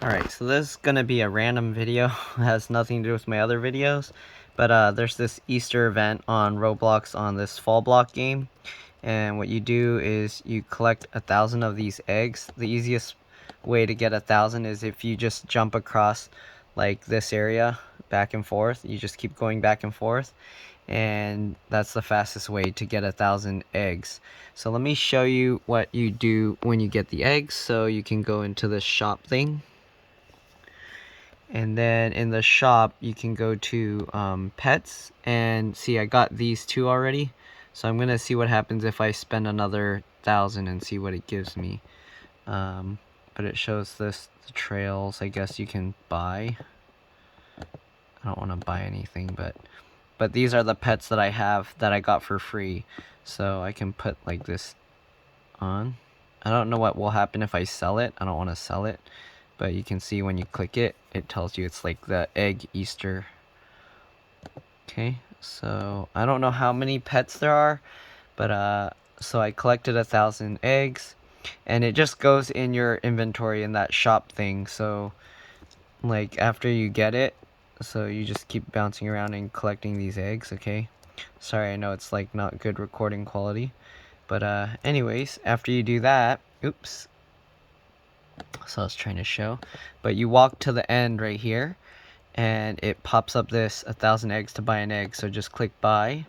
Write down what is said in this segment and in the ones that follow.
Alright, so this is gonna be a random video. It has nothing to do with my other videos. But there's this Easter event on Roblox on this fall block game. And what you do is you collect 1,000 of these eggs. The easiest way to get 1,000 is if you just jump across like this area back and forth. You just keep going back and forth. And that's the fastest way to get 1,000 eggs. So let me show you what you do when you get the eggs. So you can go into this shop thing. And then in the shop, you can go to pets, and see, I got these two already. So I'm gonna see what happens if I spend another 1,000 and see what it gives me. But it shows the trails. I guess you can buy. I don't want to buy anything, but these are the pets that I have that I got for free. So I can put like this on. I don't know what will happen if I sell it. I don't want to sell it. But you can see when you click it, it tells you it's like the egg Easter. Okay, so I don't know how many pets there are, but so I collected 1,000 eggs, and it just goes in your inventory in that shop thing. So like after you get it, so you just keep bouncing around and collecting these eggs. Okay, sorry, I know it's like not good recording quality, but anyways, after you do that, oops. So I was trying to show, but you walk to the end right here, and it pops up this 1,000 eggs to buy an egg. So just click buy,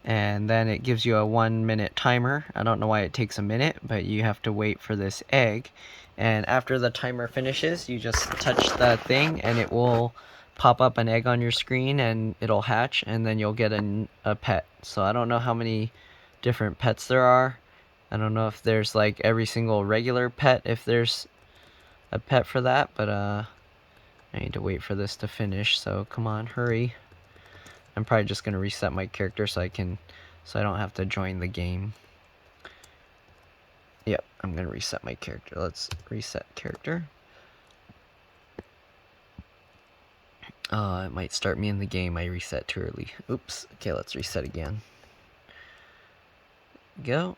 and then it gives you a 1-minute timer. I don't know why it takes a minute, but you have to wait for this egg. And after the timer finishes, you just touch that thing, and it will pop up an egg on your screen, and it'll hatch, and then you'll get a pet. So I don't know how many different pets there are. I don't know if there's like every single regular pet, if there's a pet for that, but I need to wait for this to finish, so come on, hurry. I'm probably just gonna reset my character so I don't have to join the game. Yep, I'm gonna reset my character. Let's reset character. It might start me in the game. I reset too early. Oops. Okay, let's reset again. Go.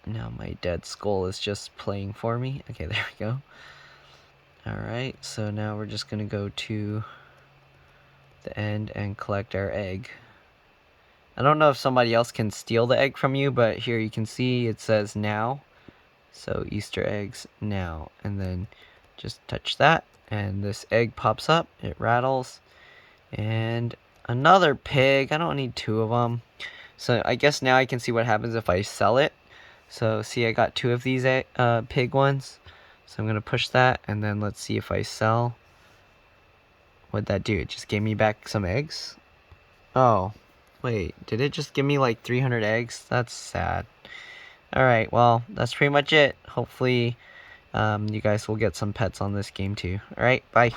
Now my dead skull is just playing for me. Okay, there we go. Alright, so now we're just gonna go to the end and collect our egg. I don't know if somebody else can steal the egg from you, but here you can see it says now. So Easter eggs now. And then just touch that, and this egg pops up. It rattles. And another pig. I don't need 2 of them. So I guess now I can see what happens if I sell it. So see, I got 2 of these pig ones. So I'm going to push that, and then let's see if I sell. What'd that do? It just gave me back some eggs? Oh, wait, did it just give me like 300 eggs? That's sad. Alright, well, that's pretty much it. Hopefully, you guys will get some pets on this game too. Alright, bye.